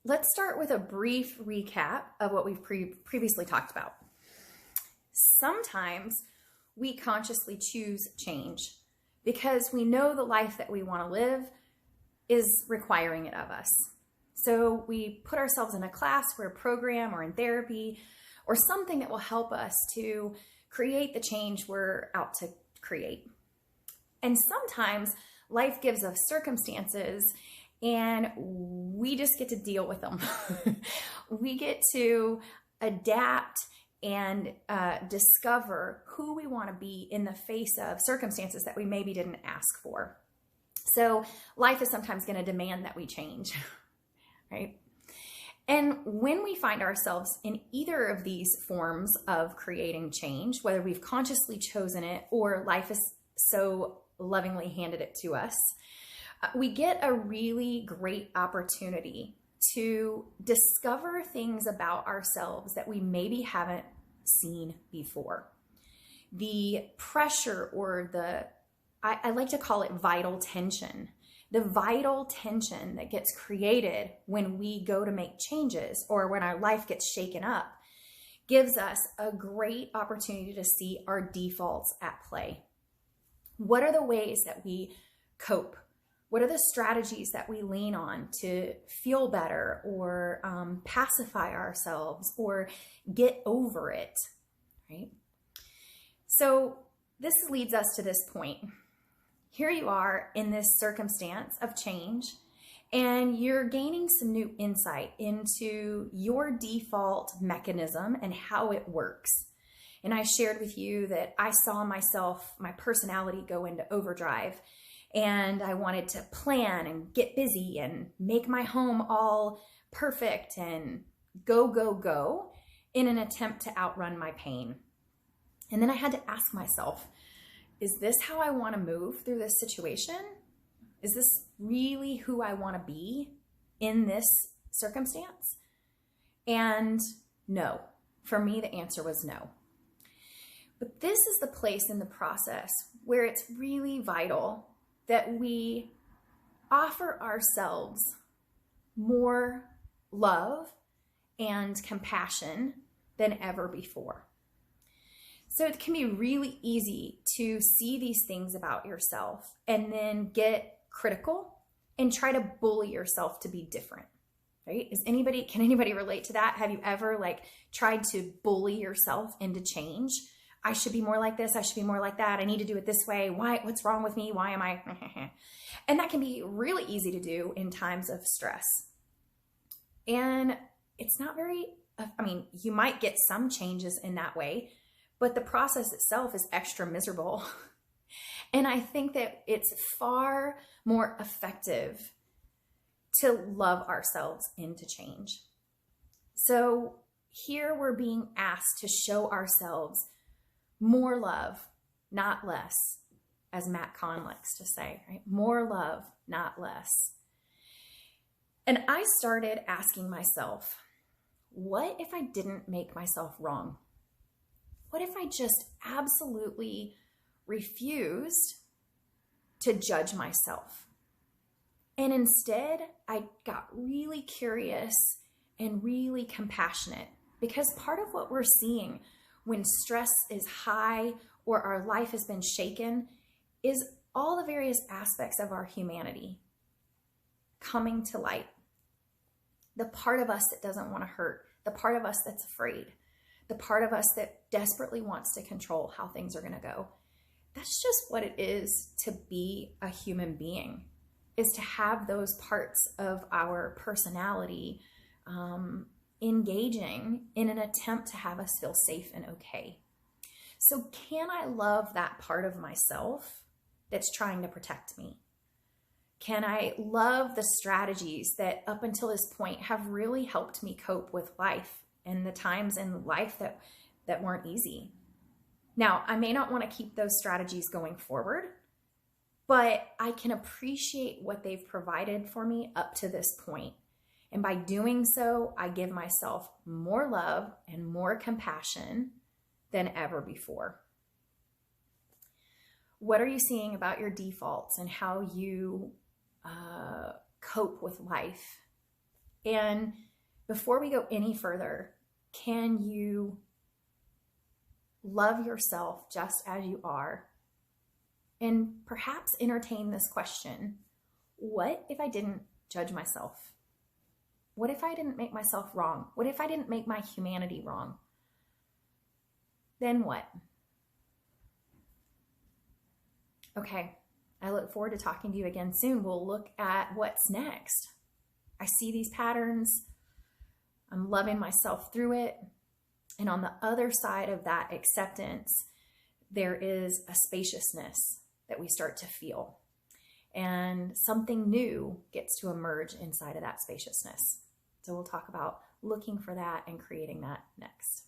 let's start with a brief recap of what we've previously talked about. Sometimes we consciously choose change because we know the life that we want to live is requiring it of us. So we put ourselves in a class or a program or in therapy or something that will help us to create the change we're out to create. And sometimes life gives us circumstances and we just get to deal with them. We get to adapt and discover who we want to be in the face of circumstances that we maybe didn't ask for. So life is sometimes going to demand that we change, right? And when we find ourselves in either of these forms of creating change, whether we've consciously chosen it or life has so lovingly handed it to us, we get a really great opportunity to discover things about ourselves that we maybe haven't seen before. The pressure or I like to call it vital tension. The vital tension that gets created when we go to make changes or when our life gets shaken up gives us a great opportunity to see our defaults at play. What are the ways that we cope? What are the strategies that we lean on to feel better or pacify ourselves or get over it, right? So this leads us to this point. Here you are in this circumstance of change, and you're gaining some new insight into your default mechanism and how it works. And I shared with you that I saw myself, my personality go into overdrive, and I wanted to plan and get busy and make my home all perfect and go in an attempt to outrun my pain. And then I had to ask myself, is this how I want to move through this situation? Is this really who I want to be in this circumstance? And no, for me, the answer was no. But this is the place in the process where it's really vital that we offer ourselves more love and compassion than ever before. So it can be really easy to see these things about yourself and then get critical and try to bully yourself to be different, right? Can anybody relate to that? Have you ever tried to bully yourself into change? I should be more like this. I should be more like that. I need to do it this way. Why? What's wrong with me? Why am I? And that can be really easy to do in times of stress. And it's not you might get some changes in that way, but the process itself is extra miserable. And I think that it's far more effective to love ourselves into change. So here we're being asked to show ourselves more love, not less, as Matt Kahn likes to say, right? More love, not less. And I started asking myself, what if I didn't make myself wrong? What if I just absolutely refused to judge myself? And instead, I got really curious and really compassionate, because part of what we're seeing when stress is high or our life has been shaken is all the various aspects of our humanity coming to light. The part of us that doesn't want to hurt, the part of us that's afraid, the part of us that desperately wants to control how things are going to go. That's just what it is to be a human being, is to have those parts of our personality engaging in an attempt to have us feel safe and okay. So can I love that part of myself that's trying to protect me? Can I love the strategies that up until this point have really helped me cope with life and the times in life that weren't easy? Now, I may not want to keep those strategies going forward, but I can appreciate what they've provided for me up to this point. And by doing so, I give myself more love and more compassion than ever before. What are you seeing about your defaults and how you cope with life? And before we go any further, can you love yourself just as you are? And perhaps entertain this question: what if I didn't judge myself? What if I didn't make myself wrong? What if I didn't make my humanity wrong? Then what? Okay, I look forward to talking to you again soon. We'll look at what's next. I see these patterns. I'm loving myself through it. And on the other side of that acceptance, there is a spaciousness that we start to feel. And something new gets to emerge inside of that spaciousness. So we'll talk about looking for that and creating that next.